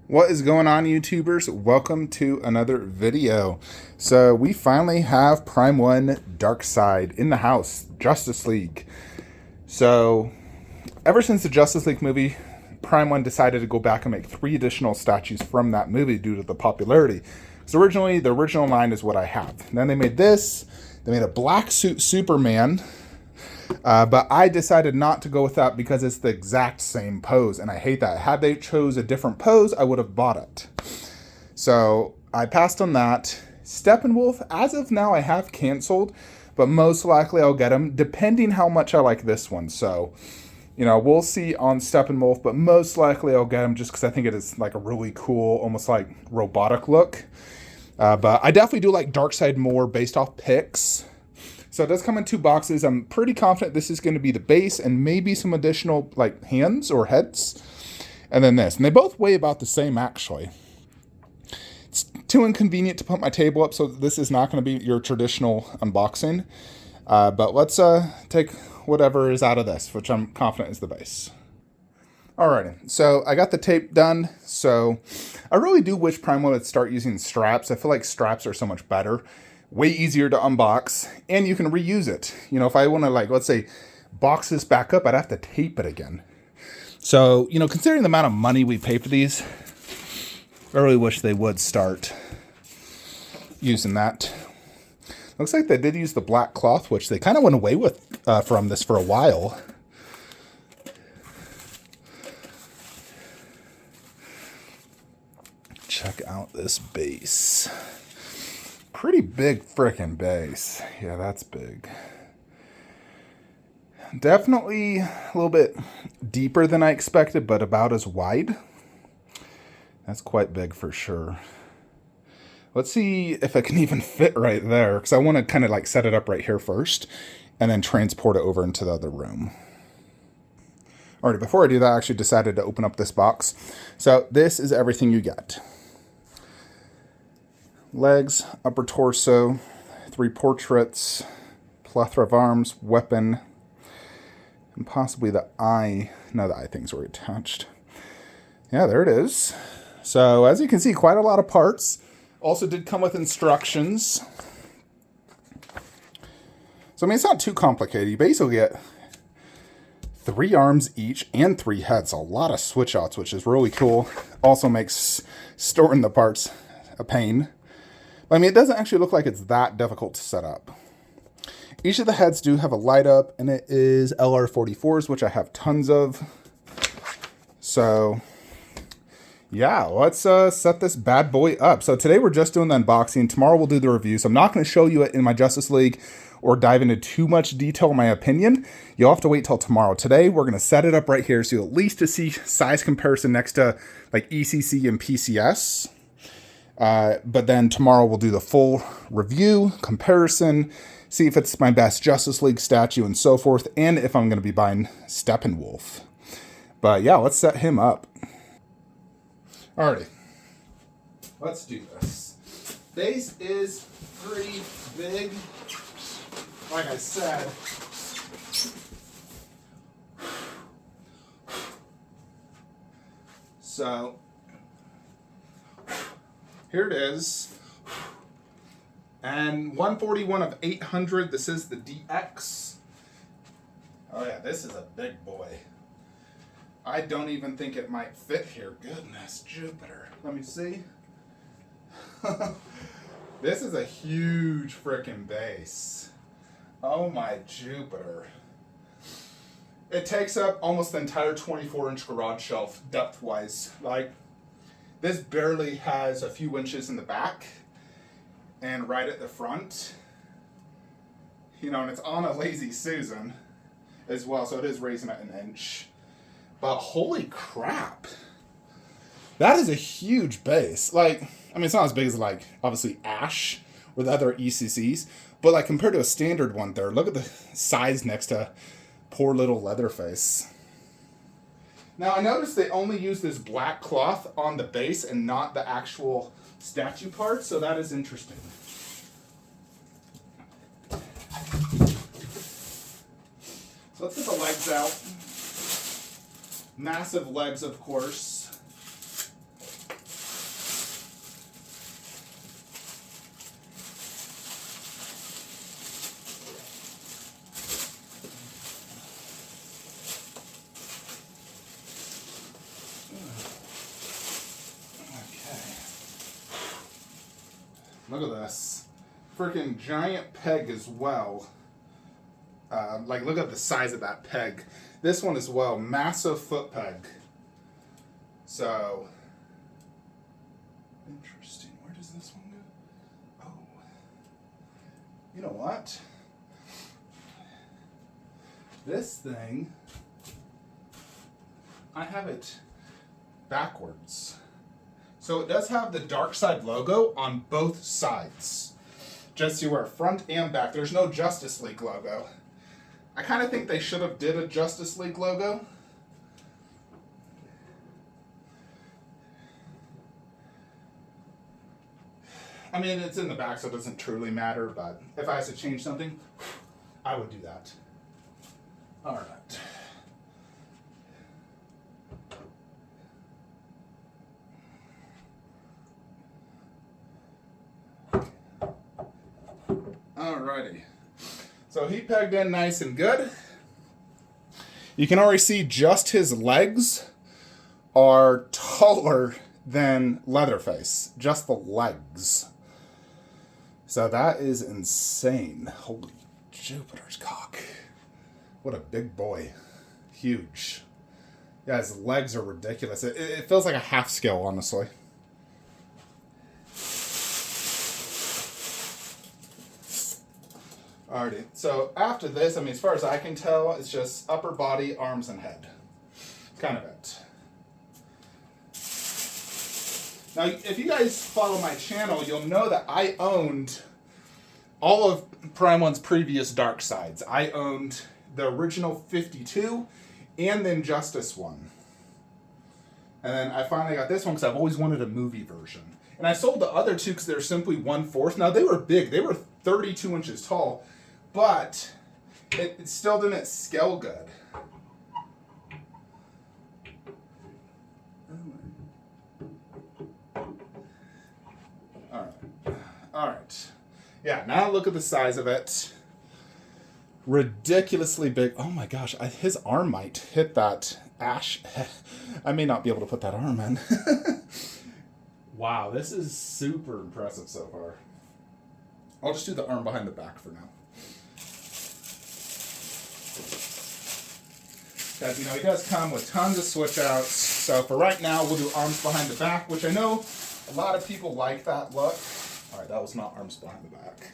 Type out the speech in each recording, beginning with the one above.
What is going on, YouTubers? Welcome to another video. So we finally have Prime 1 Darkseid in the house, Justice League. So ever since the Justice League movie, Prime 1 decided to go back and make 3 additional statues from that movie due to the popularity. So originally, the original line is what I have. And then they made this. They made a black suit Superman. But I decided not to go with that because it's the exact same pose, and I hate that. Had they chose a different pose, I would have bought it. So I passed on that. Steppenwolf, as of now, I have canceled, but most likely I'll get him, depending how much I like this one. So, we'll see on Steppenwolf, but most likely I'll get him just because I think it is like a really cool, almost like robotic look. But I definitely do like Darkseid more based off pics. So it does come in 2 boxes. I'm pretty confident this is going to be the base and maybe some additional like hands or heads. And then this. And they both weigh about the same, actually. It's too inconvenient to put my table up, so this is not going to be your traditional unboxing. But let's take whatever is out of this, which I'm confident is the base. Alrighty, so I got the tape done. So I really do wish Prime would start using straps. I feel like straps are so much better. Way easier to unbox, and you can reuse it. If I want to, like, let's say, box this back up, I'd have to tape it again. So, considering the amount of money we pay for these, I really wish they would start using that. Looks like they did use the black cloth, which they kind of went away with from this for a while. Check out this base. Pretty big frickin' base. Yeah, that's big. Definitely a little bit deeper than I expected, but about as wide. That's quite big for sure. Let's see if it can even fit right there, because I want to kind of like set it up right here first and then transport it over into the other room. Alright, before I do that, I actually decided to open up this box. So this is everything you get. Legs, upper torso, 3 portraits, plethora of arms, weapon, and possibly the eye. No, the eye thing's already attached. Yeah, there it is. So, as you can see, quite a lot of parts. Also did come with instructions. So, it's not too complicated. You basically get 3 arms each and 3 heads. A lot of switch outs, which is really cool. Also makes storing the parts a pain. It doesn't actually look like it's that difficult to set up. Each of the heads do have a light up, and it is LR44s, which I have tons of. So, yeah, let's set this bad boy up. So today we're just doing the unboxing. Tomorrow we'll do the review. So I'm not going to show you it in my Justice League or dive into too much detail in my opinion. You'll have to wait till tomorrow. Today we're going to set it up right here, so you'll at least to see size comparison next to like ECC and PCS. But then tomorrow we'll do the full review, comparison, see if it's my best Justice League statue and so forth, and if I'm going to be buying Steppenwolf. But yeah, let's set him up. Alrighty, let's do this. Base is pretty big, like I said. So here it is, and 141 of 800, this is the DX. Oh yeah, this is a big boy. I don't even think it might fit here. Goodness, Jupiter. Let me see. This is a huge frickin' base. Oh my Jupiter. It takes up almost the entire 24-inch garage shelf, depth-wise. Like, this barely has a few inches in the back and right at the front. And it's on a lazy Susan as well, so it is raising it an inch. But holy crap. That is a huge base. It's not as big as, obviously Ash or the other ECCs, but, compared to a standard one there, look at the size next to poor little Leatherface. Now, I noticed they only use this black cloth on the base and not the actual statue part, so that is interesting. So let's get the legs out. Massive legs, of course. Look at this. Freaking giant peg as well. Like, look at the size of that peg. This one as well. Massive foot peg. So, interesting. Where does this one go? Oh. You know what? This thing, I have it backwards. So it does have the Darkseid logo on both sides. Just so you wear front and back. There's no Justice League logo. I kind of think they should have did a Justice League logo. I mean, it's in the back, so it doesn't truly matter, but if I had to change something, I would do that. All right. Alrighty. So he pegged in nice and good. You can already see just his legs are taller than Leatherface. Just the legs. So that is insane. Holy Jupiter's cock. What a big boy. Huge. Yeah, his legs are ridiculous. It feels like a half scale, honestly. Alrighty, so after this, I mean, as far as I can tell, it's just upper body, arms, and head. Kind of it. Now, if you guys follow my channel, you'll know that I owned all of Prime 1's previous Darkseids. I owned the original 52 and then Justice one. And then I finally got this one because I've always wanted a movie version. And I sold the other two because they're simply 1/4. Now, they were big. They were 32 inches tall. But it still didn't scale good. Alright. Yeah, now look at the size of it. Ridiculously big. Oh my gosh, his arm might hit that ash. I may not be able to put that arm in. Wow, this is super impressive so far. I'll just do the arm behind the back for now. Because, you know, he does come with tons of switch outs. So for right now, we'll do arms behind the back, which I know a lot of people like that look. All right, that was not arms behind the back.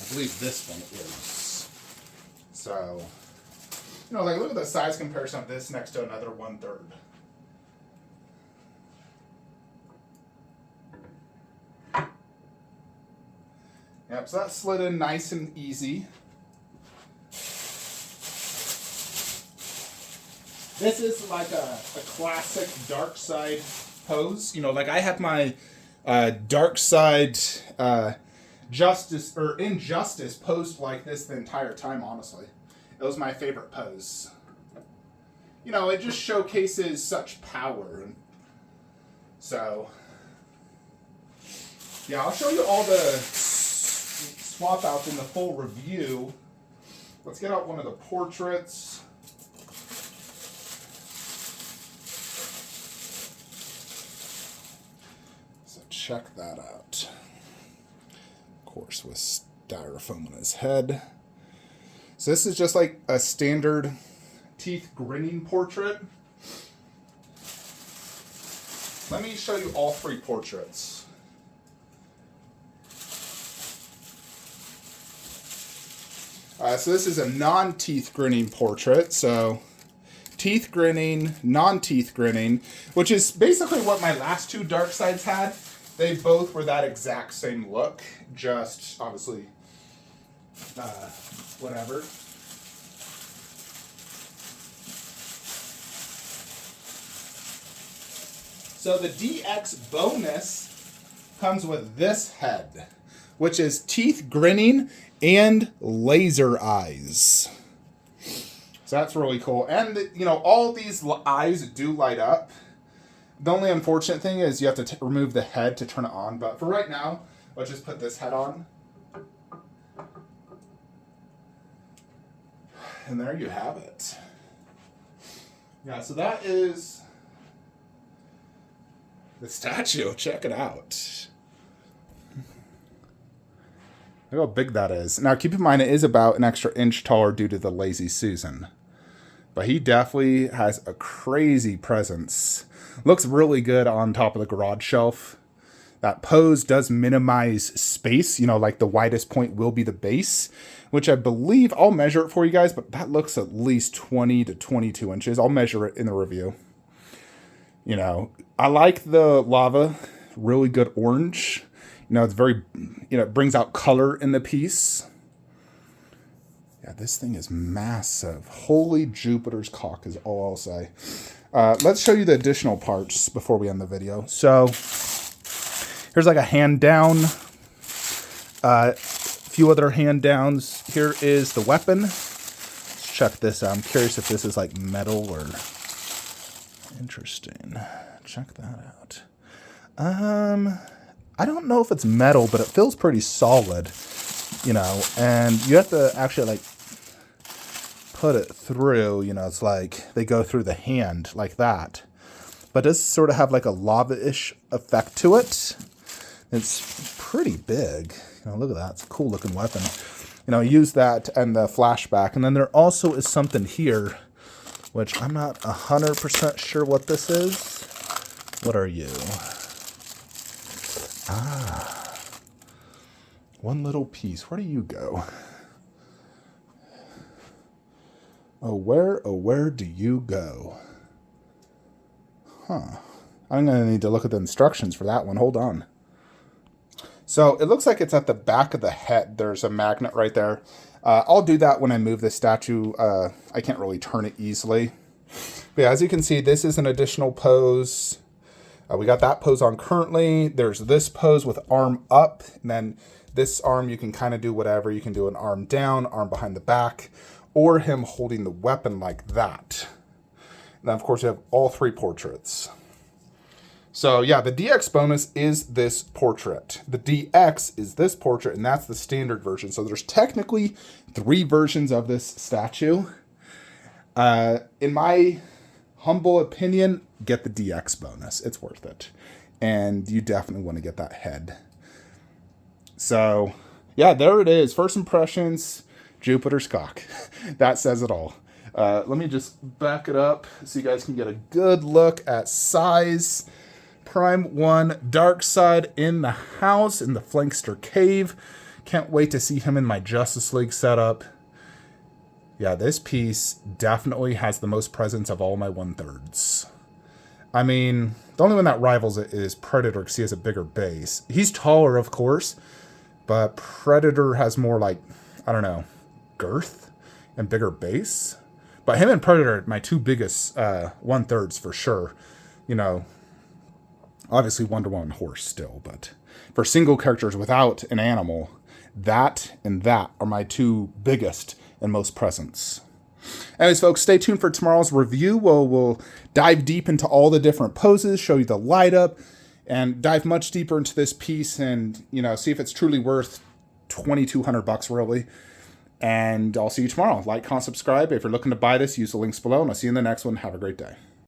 I believe this one is. So, you know, like, look at the size comparison of this next to another 1/3. Yep, so that slid in nice and easy. This is like a classic Darkseid pose. You know, like I had my Darkseid Justice or Injustice posed like this the entire time, honestly. It was my favorite pose. You know, it just showcases such power. So, yeah, I'll show you all the swap outs in the full review. Let's get out one of the portraits. So check that out. Of course, with styrofoam on his head. So this is just like a standard teeth grinning portrait. Let me show you all three portraits. So this is a non-teeth grinning portrait. So teeth grinning, non-teeth grinning, which is basically what my last two Darkseids had. They both were that exact same look, just obviously whatever. So the DX bonus comes with this head, which is teeth grinning and laser eyes. So that's really cool. And, you know, all these eyes do light up. The only unfortunate thing is you have to remove the head to turn it on. But for right now, let's just put this head on. And there you have it. Yeah, so that is the statue. Check it out. Look how big that is. Now, keep in mind, it is about an extra inch taller due to the lazy Susan. But he definitely has a crazy presence. Looks really good on top of the garage shelf. That pose does minimize space. You know, like the widest point will be the base, which I believe, I'll measure it for you guys, but that looks at least 20 to 22 inches. I'll measure it in the review. You know, I like the lava. Really good orange. You know, it's very, you know, it brings out color in the piece. Yeah, this thing is massive. Holy Jupiter's cock is all I'll say. Let's show you the additional parts before we end the video. So here's like a hand down. A few other hand downs. Here is the weapon. Let's check this out. I'm curious if this is like metal or... Interesting. Check that out. I don't know if it's metal, but it feels pretty solid, you know, and you have to actually like put it through, you know, it's like they go through the hand like that, but it does sort of have like a lava-ish effect to it. It's pretty big. You know, look at that. It's a cool looking weapon. You know, use that and the flashback. And then there also is something here, which I'm not 100% sure what this is. What are you? Ah, one little piece. Where do you go? Oh, where do you go? Huh. I'm going to need to look at the instructions for that one. Hold on. So it looks like it's at the back of the head. There's a magnet right there. I'll do that when I move the statue. I can't really turn it easily. But yeah, as you can see, this is an additional pose. We got that pose on currently. There's this pose with arm up. And then this arm, you can kind of do whatever. You can do an arm down, arm behind the back, or him holding the weapon like that. And then, of course, you have all three portraits. So, yeah, the DX bonus is this portrait. The DX is this portrait, and that's the standard version. So there's technically 3 versions of this statue. In my humble opinion, get the DX bonus. It's worth it. And you definitely want to get that head. So, yeah, there it is. First impressions, Jupiter's cock. That says it all. Let me just back it up so you guys can get a good look at size. Prime 1 Darkseid in the house, in the Flankster Cave. Can't wait to see him in my Justice League setup. Yeah, this piece definitely has the most presence of all my 1/3s. I mean, the only one that rivals it is Predator because he has a bigger base. He's taller, of course, but Predator has more like, I don't know, girth and bigger base. But him and Predator are my 2 biggest 1/3s for sure. You know, obviously Wonder Woman horse still, but for single characters without an animal, that and that are my 2 biggest and most presence. Anyways, folks, stay tuned for tomorrow's review. We'll dive deep into all the different poses, show you the light up, and dive much deeper into this piece and, you know, see if it's truly worth $2,200 really. And I'll see you tomorrow. Like, comment, subscribe. If you're looking to buy this, use the links below, and I'll see you in the next one. Have a great day.